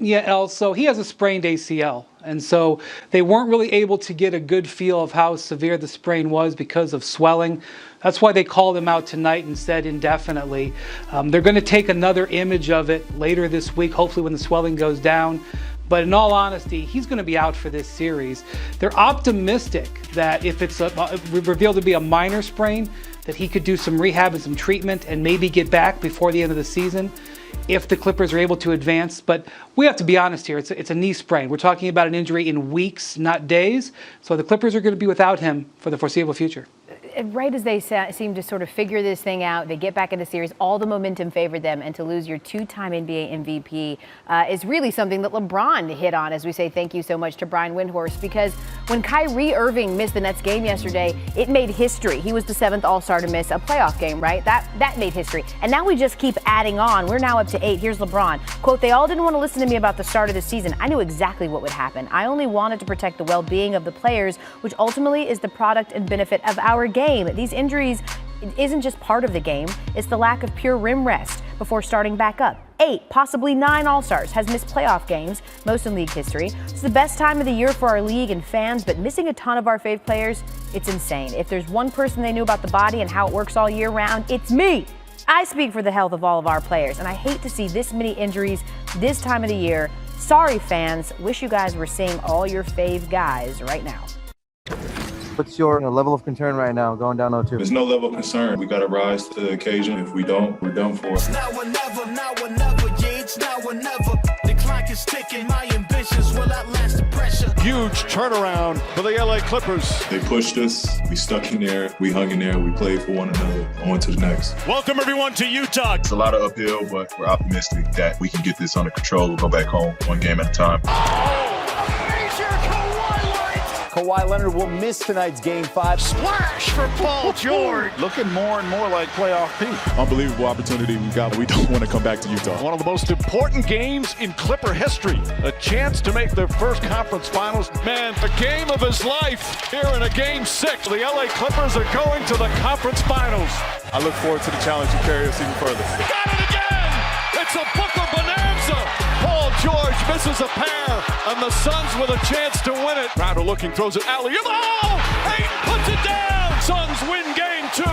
Yeah, El, so he has a sprained ACL. And so they weren't really able to get a good feel of how severe the sprain was because of swelling. That's why they called him out tonight and said indefinitely. They're going to take another image of it later this week, hopefully when the swelling goes down. But in all honesty, he's going to be out for this series. They're optimistic that if it's revealed to be a minor sprain, that he could do some rehab and some treatment and maybe get back before the end of the season if the Clippers are able to advance. But we have to be honest here. It's a knee sprain. We're talking about an injury in weeks, not days. So the Clippers are going to be without him for the foreseeable future. Right as they seem to sort of figure this thing out, they get back into series, all the momentum favored them, and to lose your two-time NBA MVP is really something that LeBron hit on, as we say thank you so much to Brian Windhorst, because when Kyrie Irving missed the Nets game yesterday, it made history. He was the 7th All-Star to miss a playoff game, right? That made history. And now we just keep adding on. We're now up to 8. Here's LeBron. Quote, "They all didn't want to listen to me about the start of the season. I knew exactly what would happen. I only wanted to protect the well-being of the players, which ultimately is the product and benefit of our game. These injuries isn't just part of the game. It's the lack of pure rim rest before starting back up. 8, possibly 9 All-Stars has missed playoff games, most in league history. It's the best time of the year for our league and fans, but missing a ton of our fave players, it's insane. If there's one person they knew about the body and how it works all year round, it's me. I speak for the health of all of our players, and I hate to see this many injuries this time of the year. Sorry, fans. Wish you guys were seeing all your fave guys right now." What's your level of concern right now going down 0-2? There's no level of concern. We got to rise to the occasion. If we don't, we're done for. Now or never, yeah, it's now or never. The clock is ticking, my ambitions will outlast the pressure. Huge turnaround for the LA Clippers. They pushed us. We stuck in there. We hung in there. We played for one another. On to the next. Welcome, everyone, to Utah. It's a lot of uphill, but we're optimistic that we can get this under control. We'll go back home one game at a time. Kawhi Leonard will miss tonight's Game 5. Splash for Paul George. Looking more and more like playoff Pete. Unbelievable opportunity we got. We don't want to come back to Utah. One of the most important games in Clipper history. A chance to make their first conference finals. Man, the game of his life here in a Game 6. The LA Clippers are going to the conference finals. I look forward to the challenge to carry us even further. He got it again! It's a Booker bonanza! Paul George misses a pair, and the Suns with a chance to win it. Crowder looking, throws it alley. Oh! 8 puts it down! Suns win Game 2.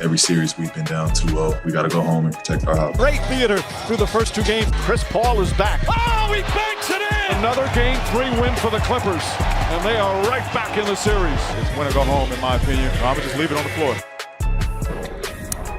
Every series we've been down 2-0. We got to go home and protect our house. Great theater through the first 2 games. Chris Paul is back. Oh, he banks it in! Another Game 3 win for the Clippers, and they are right back in the series. It's win or go home, in my opinion. I'm going to just leave it on the floor.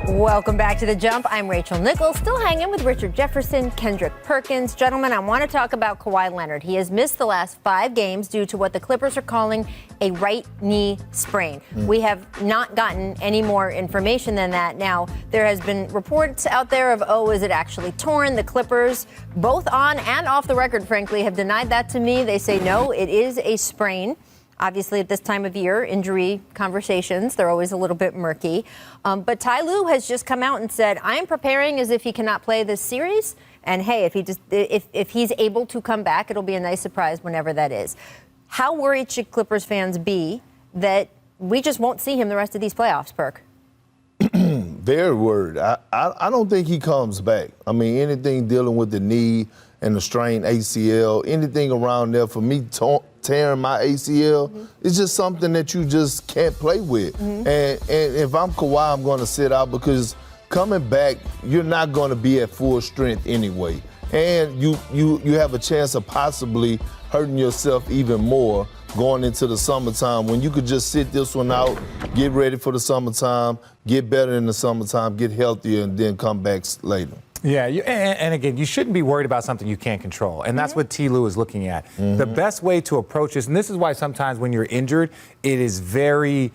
Welcome back to The Jump. I'm Rachel Nichols, still hanging with Richard Jefferson, Kendrick Perkins. Gentlemen, I want to talk about Kawhi Leonard. He has missed the last 5 games due to what the Clippers are calling a right knee sprain. We have not gotten any more information than that. Now, there has been reports out there of, is it actually torn? The Clippers, both on and off the record, frankly, have denied that to me. They say, no, it is a sprain. Obviously, at this time of year, injury conversations, they're always a little bit murky. But Ty Lue has just come out and said, I am preparing as if he cannot play this series. And hey, if he's able to come back, it'll be a nice surprise whenever that is. How worried should Clippers fans be that we just won't see him the rest of these playoffs, Perk? Very worried. I don't think he comes back. I mean, anything dealing with the knee and the strained ACL, anything around there, for me tearing my ACL, it's just something that you just can't play with. And if I'm Kawhi, I'm going to sit out because coming back, you're not going to be at full strength anyway. And you have a chance of possibly hurting yourself even more going into the summertime when you could just sit this one out, get ready for the summertime, get better in the summertime, get healthier, and then come back later. Yeah, and again, you shouldn't be worried about something you can't control, and that's what T. Lue is looking at. The best way to approach this, and this is why sometimes when you're injured, it is very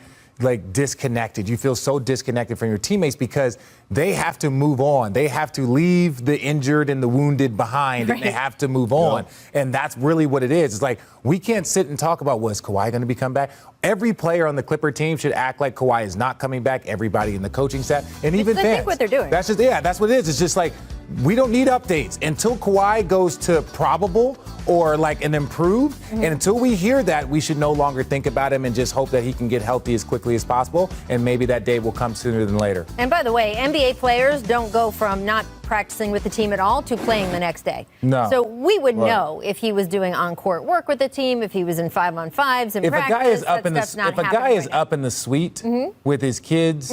disconnected. You feel so disconnected from your teammates because they have to move on. They have to leave the injured and the wounded behind, and they have to move on. And that's really what it is. It's like, we can't sit and talk about, is Kawhi going to be come back? Every player on the Clipper team should act like Kawhi is not coming back. Everybody in the coaching staff, and even fans. I think what they're doing. That's just, that's what it is. It's just like, we don't need updates until Kawhi goes to probable or like an improved. And until we hear that, we should no longer think about him and just hope that he can get healthy as quickly as possible. And maybe that day will come sooner than later. And by the way, NBA players don't go from not practicing with the team at all to playing the next day. No. So we would know if he was doing on-court work with the team, if he was in 5-on-5s in If practice. a guy is up that's in the suite with his kids,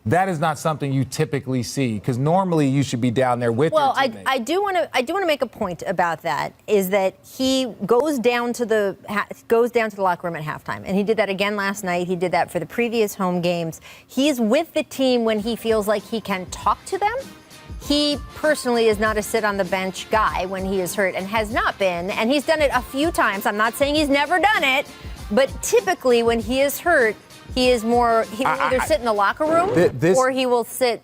that is not something you typically see, because normally you should be down there with your teammates. I do want to make a point about that, is that he goes down to the locker room at halftime, and he did that again last night. He did that for the previous home games. He's with the team when he feels like he can talk to them. He personally is not a sit on the bench guy when he is hurt, and has not been, and he's done it a few times. I'm not saying he's never done it, but typically when he is hurt, he will either sit in the locker room or he will sit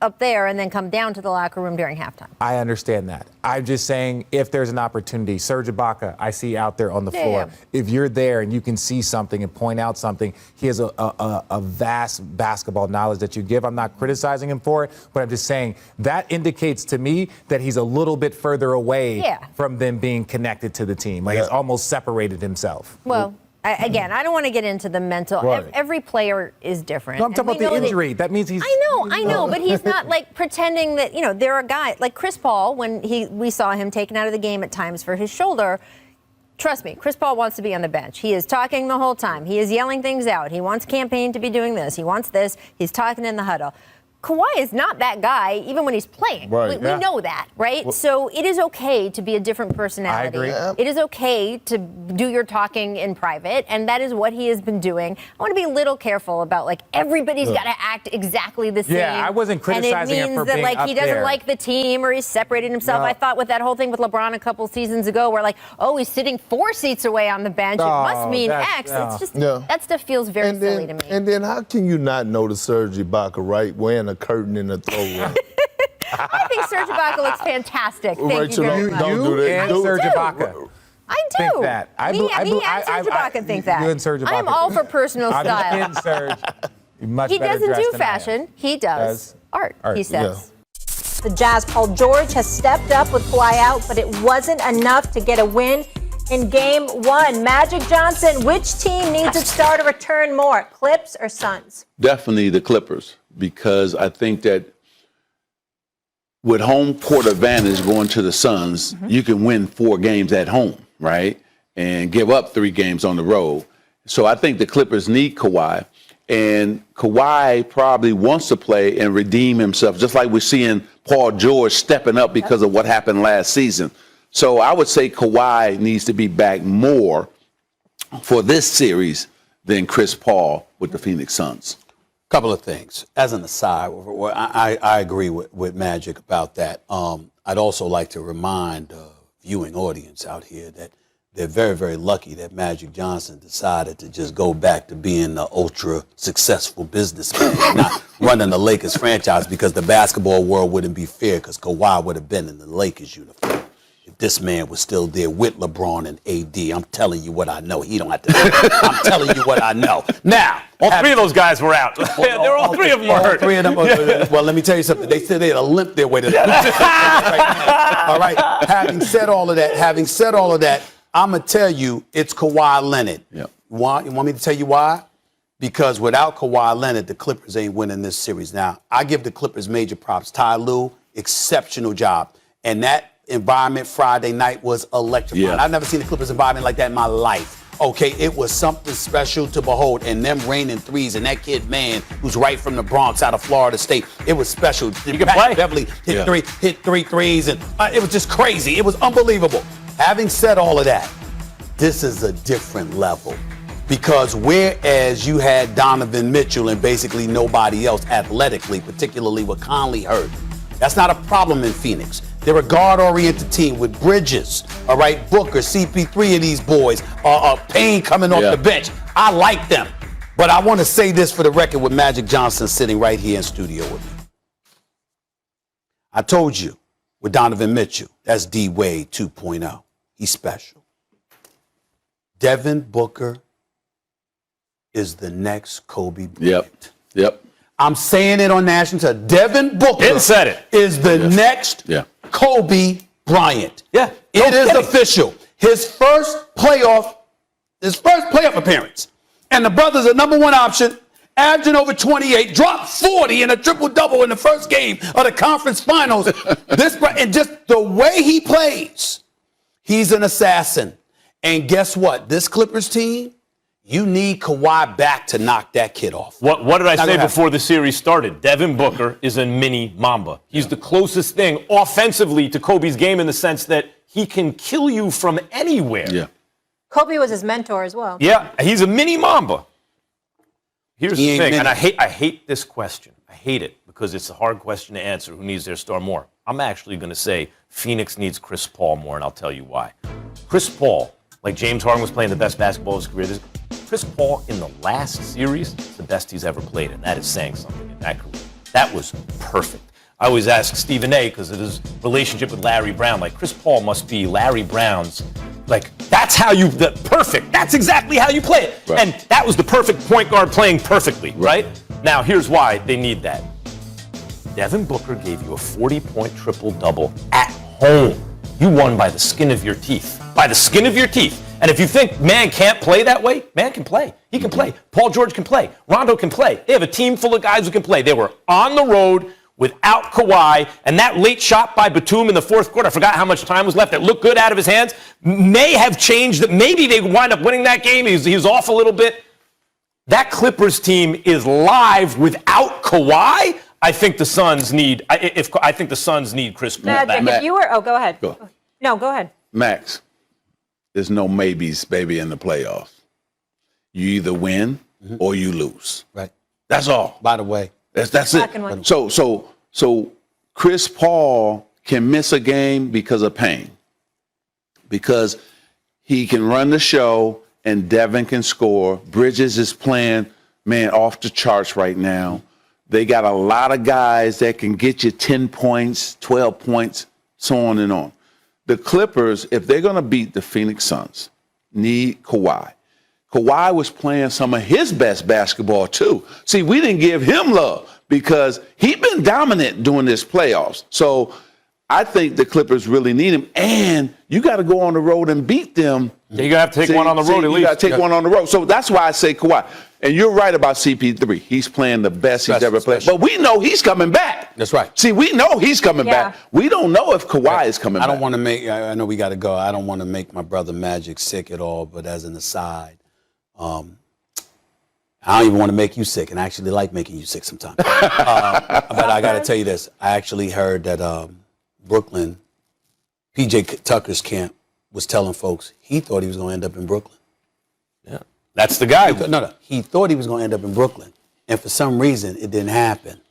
up there and then come down to the locker room during halftime. I understand that. I'm just saying, if there's an opportunity, Serge Ibaka, I see out there on the floor. Yeah. If you're there and you can see something and point out something, he has a vast basketball knowledge that you give. I'm not criticizing him for it, but I'm just saying that indicates to me that he's a little bit further away from them being connected to the team. Like, he's almost separated himself. Well, again, I don't want to get into the mental. Right. Every player is different. No, I'm talking about the injury. That means he's. I know, but he's not like pretending that, there are guys like Chris Paul, when we saw him taken out of the game at times for his shoulder. Trust me, Chris Paul wants to be on the bench. He is talking the whole time. He is yelling things out. He wants campaign to be doing this. He wants this. He's talking in the huddle. Kawhi is not that guy, even when he's playing. Right. We know that, right? Well, so it is okay to be a different personality. I agree. It is okay to do your talking in private, and that is what he has been doing. I want to be a little careful about, like, everybody's got to act exactly the same. Yeah, I wasn't criticizing him for that, being like, up he doesn't there. like the team or he's separated himself. No. I thought with that whole thing with LeBron a couple seasons ago, where, like, oh, he's sitting 4 seats away on the bench. It must mean X. It's just, that stuff feels very silly to me. And then how can you not notice Serge Ibaka, right, wearing a curtain in the throw room? I think Serge Ibaka looks fantastic. Thank Rachel, you very much. don't do that. And Serge Ibaka. I do. Think that. Me and Serge Ibaka think that. You and Serge Ibaka. I am all for personal I'm style. just kidding, Serge. You're much He better doesn't dressed do than I am. fashion. He does art, he says. The Jazz, Paul George has stepped up with Kawhi out, but it wasn't enough to get a win in Game 1. Magic Johnson, which team needs its star to return more, Clips or Suns? Definitely the Clippers, because I think that with home court advantage going to the Suns, you can win 4 games at home, right? And give up 3 games on the road. So I think the Clippers need Kawhi. And Kawhi probably wants to play and redeem himself, just like we're seeing Paul George stepping up because of what happened last season. So I would say Kawhi needs to be back more for this series than Chris Paul with the Phoenix Suns. Couple of things. As an aside, I agree with Magic about that. I'd also like to remind the viewing audience out here that they're very, very lucky that Magic Johnson decided to just go back to being the ultra successful businessman, not running the Lakers franchise, because the basketball world wouldn't be fair, because Kawhi would have been in the Lakers uniform if this man was still there with LeBron and AD. I'm telling you what I know. He don't have to. I'm telling you what I know. Now, all 3 of those guys were out. All 3 of them were hurt. 3 of them. Well, let me tell you something. They said they had to limp their way to that. All right. Having said all of that, I'm going to tell you it's Kawhi Leonard. Yep. You want me to tell you why? Because without Kawhi Leonard, the Clippers ain't winning this series. Now, I give the Clippers major props. Ty Lue, exceptional job. And that environment Friday night was electrifying. Yeah. I've never seen the Clippers environment like that in my life. Okay, it was something special to behold. And them raining threes and that kid, man, who's right from the Bronx out of Florida State, it was special. You can play. Beverly hit 3 threes, and it was just crazy. It was unbelievable. Having said all of that, this is a different level. Because whereas you had Donovan Mitchell and basically nobody else athletically, particularly with Conley hurt, that's not a problem in Phoenix. They're a guard-oriented team with Bridges, all right, Booker, CP3 of these boys, Payne coming off the bench. I like them. But I want to say this for the record with Magic Johnson sitting right here in studio with me. I told you, with Donovan Mitchell, that's D-Wade 2.0. He's special. Devin Booker is the next Kobe Bryant. Yep. I'm saying it on national television. Devin Booker is the next Kobe Bryant. Yeah. It is official. His first playoff appearance. And the brother's a number one option, averaging over 28, dropped 40 in a triple-double in the first game of the conference finals. And just the way he plays, he's an assassin. And guess what? This Clippers team, you need Kawhi back to knock that kid off. What did I say before the series started? Devin Booker is a mini Mamba. He's the closest thing offensively to Kobe's game in the sense that he can kill you from anywhere. Yeah. Kobe was his mentor as well. Yeah, he's a mini Mamba. Here's the thing, and I hate this question. I hate it because it's a hard question to answer. Who needs their star more? I'm actually going to say Phoenix needs Chris Paul more, and I'll tell you why. Chris Paul, like James Harden was playing the best basketball of his career. Chris Paul in the last series, the best he's ever played, and that is saying something in that career. That was perfect. I always ask Stephen A. because of his relationship with Larry Brown. Like, Chris Paul must be Larry Brown's, that's how perfect. That's exactly how you play it. Right. And that was the perfect point guard playing perfectly, right? Now, here's why they need that. Devin Booker gave you a 40-point triple-double at home. You won by the skin of your teeth. By the skin of your teeth. And if you think man can't play that way, man can play. He can play. Paul George can play. Rondo can play. They have a team full of guys who can play. They were on the road without Kawhi, and that late shot by Batum in the fourth quarter, I forgot how much time was left, that looked good out of his hands, may have changed that. Maybe they wind up winning that game. He's off a little bit. That Clippers team is live without Kawhi. I think the Suns need Chris Paul back. If you were, go ahead. No, go ahead. Max, there's no maybes, baby, in the playoffs. You either win or you lose. Right. That's all. By the way. That's it. So Chris Paul can miss a game because of pain. Because he can run the show and Devin can score. Bridges is playing, off the charts right now. They got a lot of guys that can get you 10 points, 12 points, so on and on. The Clippers, if they're going to beat the Phoenix Suns, need Kawhi. Kawhi was playing some of his best basketball, too. See, we didn't give him love because he's been dominant during this playoffs. So I think the Clippers really need him. And you got to go on the road and beat them. You're going to have to take one on the road at least. You got to take one on the road. So that's why I say Kawhi. And you're right about CP3. He's playing the best he's ever played. But we know he's coming back. That's right. See, we know he's coming back. We don't know if Kawhi is coming back. I don't want to make, I know we got to go. I don't want to make my brother Magic sick at all. But as an aside, I don't even want to make you sick, and I actually like making you sick sometimes. But I got to tell you this. I actually heard that Brooklyn, P.J. Tucker's camp, was telling folks he thought he was going to end up in Brooklyn. Yeah, that's the guy. He thought he was going to end up in Brooklyn, and for some reason, it didn't happen.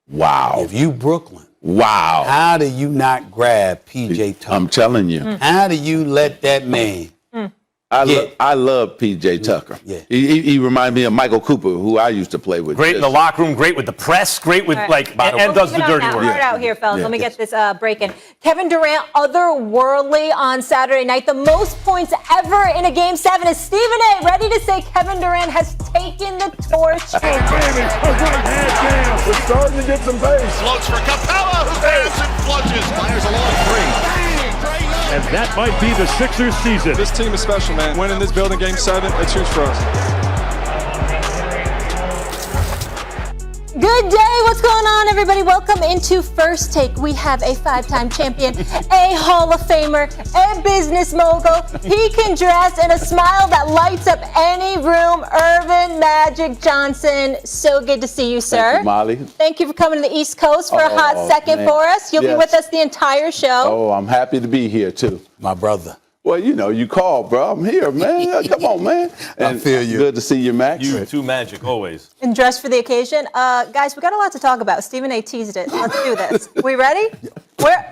Wow. If you Brooklyn, wow. How do you not grab P.J. Tucker? I'm telling you. How do you let that man... I love P.J. Tucker. Yeah. He reminded me of Michael Cooper, who I used to play with. Great in the locker room, great with the press, great with and does the dirty work. Hard out here, fellas. Let me get this breaking. Kevin Durant, otherworldly on Saturday night. The most points ever in a Game 7 is Stephen A. ready to say Kevin Durant has taken the torch. Oh, baby, a right-hand jam. We're starting to get some pace. Floats for Capella, who grabs and flushes. Fires a long three. And that might be the Sixers season. This team is special, man. Winning this building Game 7, it's huge for us. Good day. What's going on, everybody? Welcome into First Take. We have a 5-time champion, a Hall of Famer, a business mogul. He can dress in a smile that lights up any room. Irvin Magic Johnson. So good to see you, sir. Thank you, Molly. Thank you for coming to the East Coast for a hot second for us. You'll be with us the entire show. Oh, I'm happy to be here, too. My brother. Well, you called, bro. I'm here, man. Come on, man. And I feel you. Good to see you, Max. You too, Magic, always. And dressed for the occasion. Guys, we got a lot to talk about. Stephen A. teased it. Let's do this. We ready? We ready?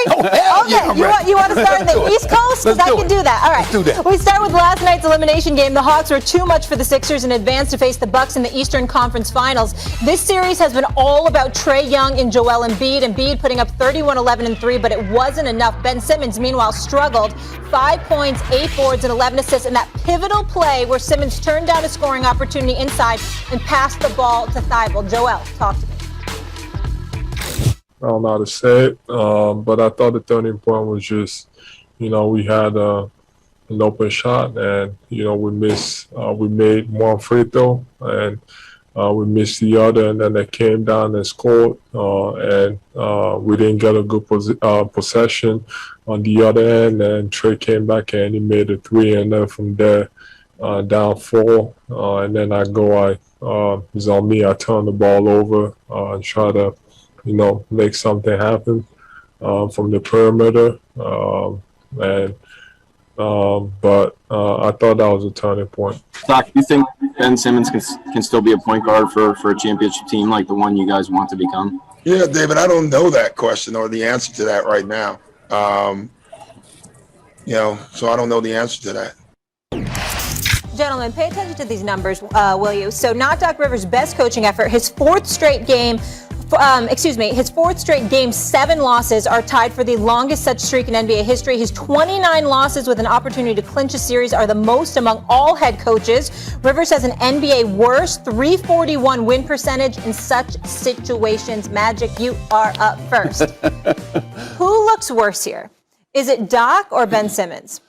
Oh, hell Okay. yeah, You want to start in the East Coast Yes, because I can do that. All right. Let's do that. We start with last night's elimination game. The Hawks were too much for the Sixers and advanced to face the Bucks in the Eastern Conference Finals. This series has been all about Trae Young and Joel Embiid. Embiid putting up 31, 11, and 3, but it wasn't enough. Ben Simmons, meanwhile, struggled. 5 points, 8 boards, and 11 assists in that pivotal play where Simmons turned down a scoring opportunity inside and passed the ball to Thibault. Joel, talk to me. I don't know how to say it, but I thought the turning point was just, we had an open shot, and we made one free throw, and we missed the other, and then they came down and scored, and we didn't get a good possession on the other end, and Trae came back and he made a 3, and then from there down 4, and then it's on me. I turn the ball over and try to make something happen from the perimeter. But I thought that was a turning point. Doc, do you think Ben Simmons can still be a point guard for a championship team like the one you guys want to become? Yeah, David, I don't know that question or the answer to that right now. So I don't know the answer to that. Gentlemen, pay attention to these numbers, will you? So not Doc Rivers' best coaching effort. His fourth straight game 7 losses are tied for the longest such streak in NBA history. His 29 losses with an opportunity to clinch a series are the most among all head coaches. Rivers has an NBA worst 341 win percentage in such situations. Magic, you are up first. Who looks worse here? Is it Doc or Ben Simmons?